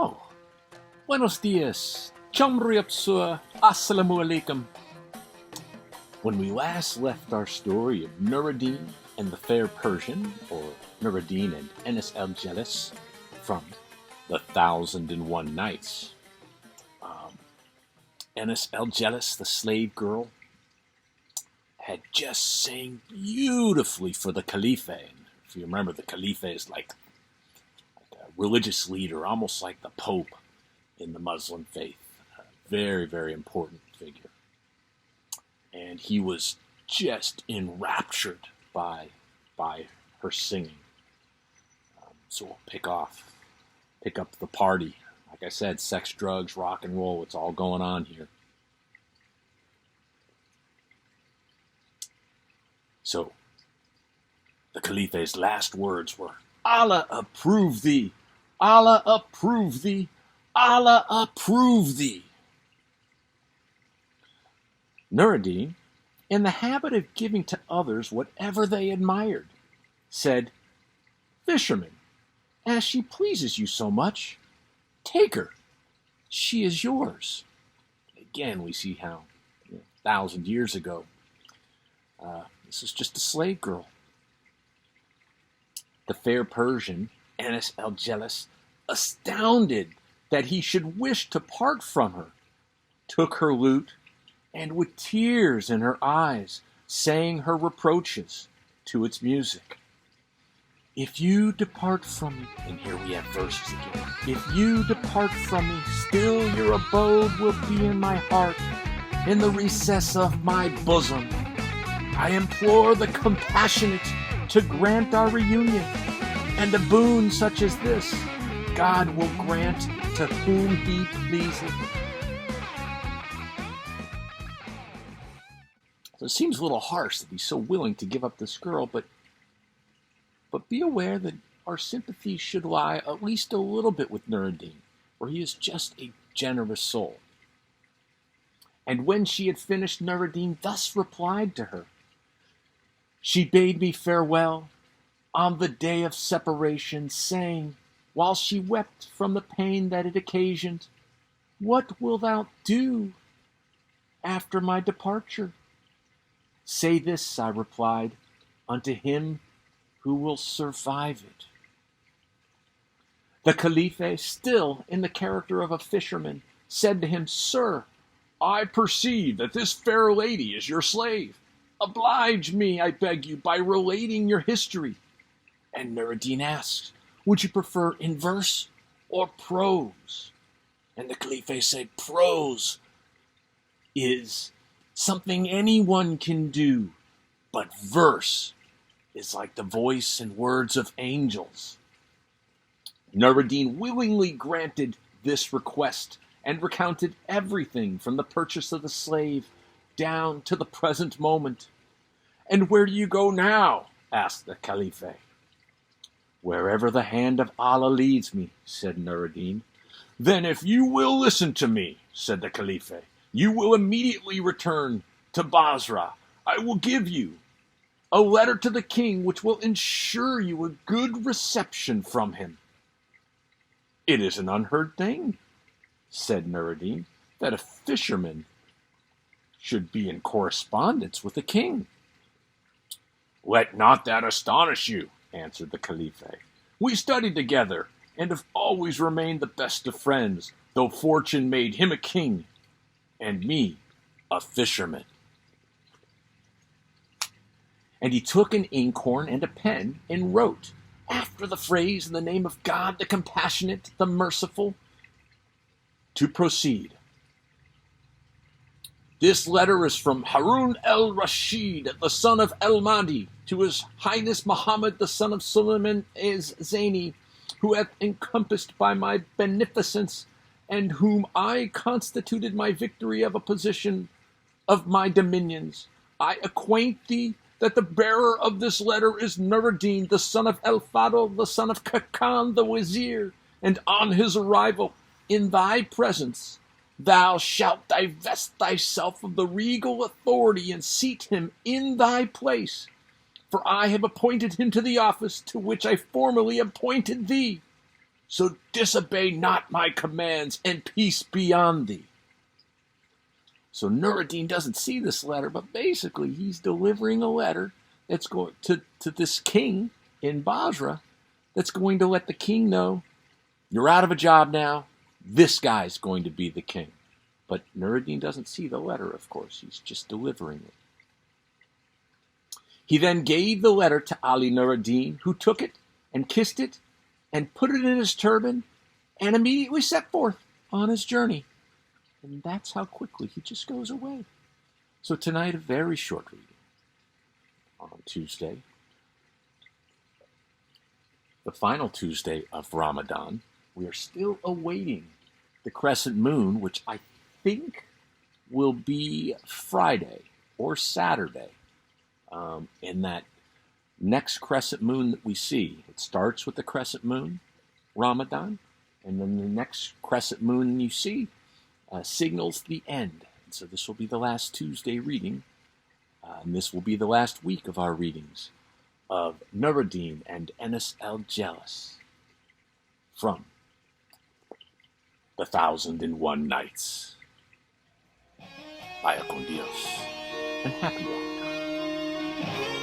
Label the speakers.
Speaker 1: Oh, buenos dias. Chamriapsua. Assalamu alaikum. When we last left our story of Nur-ed-Din and the Fair Persian, or Nur-ed-Din and Enis-el-Jelis, from the 1001 Nights, Enis-el-Jelis, the slave girl, had just sang beautifully for the Caliph. And if you remember, the Caliph is like a religious leader, almost like the Pope in the Muslim faith. A very, very important figure. And he was just enraptured by her singing. So we'll pick up the party. Like I said, sex, drugs, rock and roll, it's all going on here. So, the Caliph's last words were, Allah approve thee, Allah approve thee, Allah approve thee. Nur-ed-Din, in the habit of giving to others whatever they admired, said, Fisherman, as she pleases you so much, take her. She is yours. Again, we see how 1,000 years ago, this is just a slave girl. The fair Persian, Enis-el-Jelis, astounded that he should wish to part from her, took her lute, and with tears in her eyes sang her reproaches to its music. If you depart from me, and here we have verses again. If you depart from me, still your abode will be in my heart, in the recess of my bosom. I implore the compassionate to grant our reunion, and a boon such as this God will grant to whom he pleases. So it seems a little harsh that he's so willing to give up this girl, but be aware that our sympathy should lie at least a little bit with Nur-ed-Din, for he is just a generous soul. And when she had finished, Nur-ed-Din thus replied to her, She bade me farewell on the day of separation, saying, while she wept from the pain that it occasioned, What wilt thou do after my departure? Say this, I replied, unto him who will survive it. The Caliph, still in the character of a fisherman, said to him, Sir, I perceive that this fair lady is your slave. Oblige me, I beg you, by relating your history. And Nur-ed-Din asked, Would you prefer in verse or prose? And the Caliph said, Prose is something anyone can do, but verse is like the voice and words of angels. Nur-ed-Din willingly granted this request and recounted everything from the purchase of the slave down to the present moment. And where do you go now? Asked the Caliph. Wherever the hand of Allah leads me, said Nur-ed-Din. Then if you will listen to me, said the Caliph, you will immediately return to Basra. I will give you a letter to the king which will ensure you a good reception from him. It is an unheard thing, said Nur-ed-Din, that a fisherman should be in correspondence with the king. Let not that astonish you, answered the Caliph. We studied together, and have always remained the best of friends, though fortune made him a king, and me a fisherman. And he took an inkhorn and a pen, and wrote, after the phrase, in the name of God, the compassionate, the merciful, to proceed. This letter is from Harun al-Rashid, the son of al-Mahdi, to his Highness Muhammad, the son of Suleiman az-Zaini, who hath encompassed by my beneficence, and whom I constituted my victory of a position of my dominions. I acquaint thee that the bearer of this letter is Nur-ed-Din, the son of El-Fadl, the son of Kakan, the Wazir, and on his arrival in thy presence, thou shalt divest thyself of the regal authority and seat him in thy place, for I have appointed him to the office to which I formerly appointed thee. So disobey not my commands, and peace be on thee. So Nur-ed-Din doesn't see this letter, but basically he's delivering a letter that's going to this king in Basra that's going to let the king know, you're out of a job now, this guy's going to be the king. But Nur-ed-Din doesn't see the letter, of course, he's just delivering it. He then gave the letter to Ali Nur-ed-Din, who took it and kissed it and put it in his turban and immediately set forth on his journey. And that's how quickly he just goes away. So tonight, a very short reading. On Tuesday, the final Tuesday of Ramadan, we are still awaiting the crescent moon, which I think will be Friday or Saturday. In that next crescent moon that we see, it starts with the crescent moon, Ramadan, and then the next crescent moon you see signals the end. And so this will be the last Tuesday reading, and this will be the last week of our readings of Nur-ed-Din and Enis-el-Jelis from The 1001 Nights. Vaya con Dios, and happy Ramadan.